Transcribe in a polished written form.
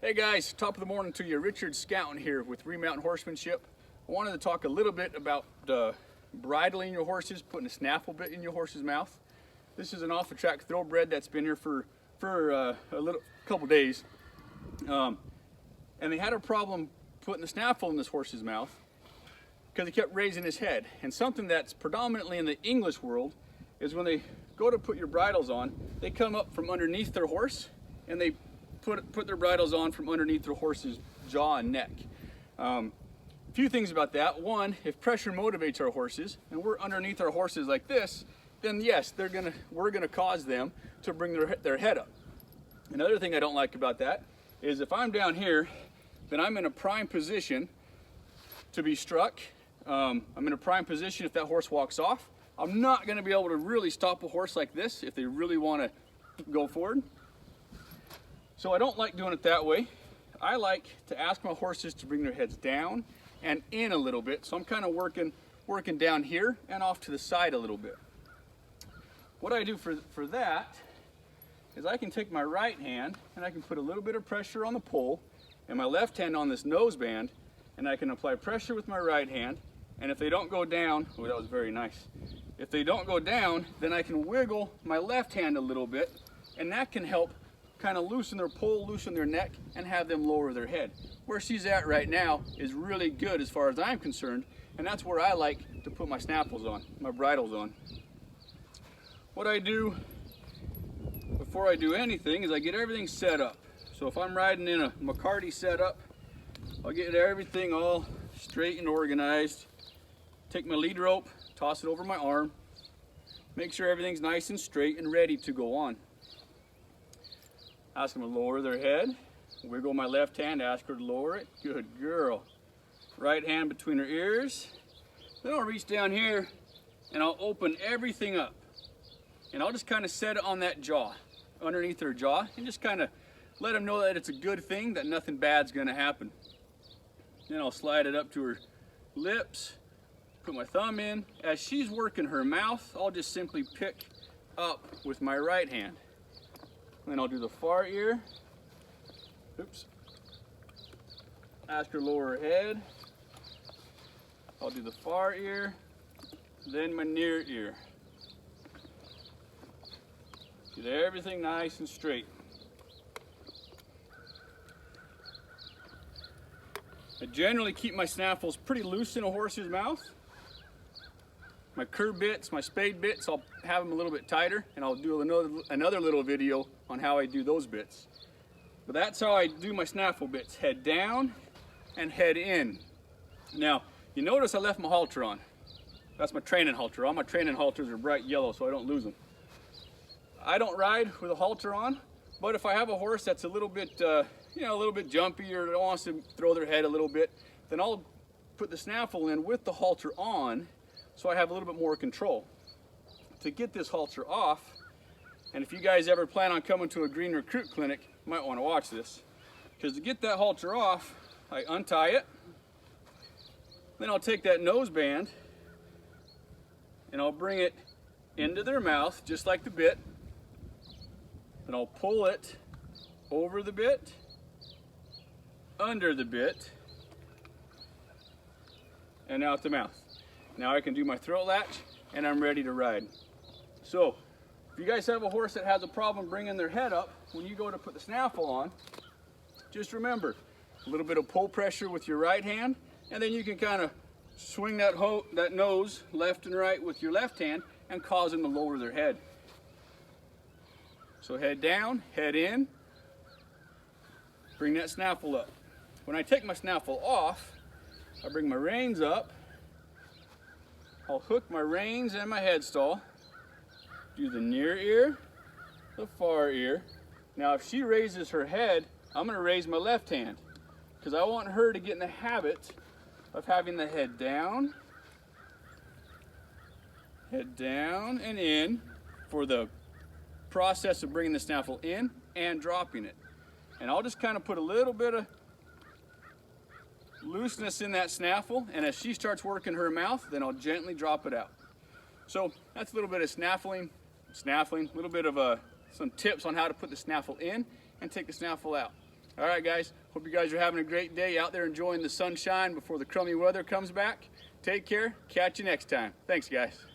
Hey guys, top of the morning to you. Richard Scouten here with Remountain Horsemanship. I wanted to talk a little bit about bridling your horses, putting a snaffle bit in your horse's mouth. This is an off-the-track thoroughbred that's been here for a couple days. And they had a problem putting the snaffle in this horse's mouth because he kept raising his head. And something that's predominantly in the English world is when they go to put your bridles on, they come up from underneath their horse and they put their bridles on from underneath their horse's jaw and neck. A few things about that. One, if pressure motivates our horses and we're underneath our horses like this, then yes, we're gonna cause them to bring their head up. Another thing I don't like about that is if I'm down here, then I'm in a prime position to be struck. I'm in a prime position if that horse walks off. I'm not gonna be able to really stop a horse like this if they really wanna go forward. So I don't like doing it that way. I like to ask my horses to bring their heads down and in a little bit. So I'm kind of working down here and off to the side a little bit. What I do for that is I can take my right hand and I can put a little bit of pressure on the pole and my left hand on this nose band, and I can apply pressure with my right hand. And if they don't go down, oh, that was very nice. If they don't go down, then I can wiggle my left hand a little bit, and that can help kind of loosen their pole, loosen their neck, and have them lower their head. Where she's at right now is really good as far as I'm concerned, and that's where I like to put my snaffles on, my bridles on. What I do before I do anything is I get everything set up. So if I'm riding in a McCarty setup, I'll get everything all straight and organized. Take my lead rope, toss it over my arm, make sure everything's nice and straight and ready to go on. Ask them to lower their head. Wiggle my left hand, ask her to lower it. Good girl. Right hand between her ears. Then I'll reach down here and I'll open everything up. And I'll just kind of set it on that jaw, underneath her jaw, and just kind of let them know that it's a good thing, that nothing bad's gonna happen. Then I'll slide it up to her lips, put my thumb in. As she's working her mouth, I'll just simply pick up with my right hand. Then I'll do the far ear. Oops. Ask her to lower her head. I'll do the far ear, then my near ear. Get everything nice and straight. I generally keep my snaffles pretty loose in a horse's mouth. My curb bits, my spade bits, I'll have them a little bit tighter, and I'll do another little video on how I do those bits. But that's how I do my snaffle bits, head down and head in. Now, you notice I left my halter on. That's my training halter. All my training halters are bright yellow, so I don't lose them. I don't ride with a halter on, but if I have a horse that's a little bit, a little bit jumpy or wants to throw their head a little bit, then I'll put the snaffle in with the halter on, so I have a little bit more control. To get this halter off, and if you guys ever plan on coming to a green recruit clinic, you might want to watch this. Because to get that halter off, I untie it, then I'll take that nose band and I'll bring it into their mouth, just like the bit, and I'll pull it over the bit, under the bit, and out the mouth. Now I can do my throat latch and I'm ready to ride. So if you guys have a horse that has a problem bringing their head up, when you go to put the snaffle on, just remember a little bit of pull pressure with your right hand, and then you can kind of swing that nose left and right with your left hand and cause them to lower their head. So head down, head in, bring that snaffle up. When I take my snaffle off, I bring my reins up, I'll hook my reins and my headstall, do the near ear, the far ear. Now if she raises her head, I'm gonna raise my left hand because I want her to get in the habit of having the head down and in for the process of bringing the snaffle in and dropping it. And I'll just kind of put a little bit of looseness in that snaffle, and as she starts working her mouth, then I'll gently drop it out. So that's a little bit of snaffling, a little bit of some tips on how to put the snaffle in and take the snaffle out. All right, guys. Hope you guys are having a great day out there enjoying the sunshine before the crummy weather comes back. Take care. Catch you next time. Thanks, guys.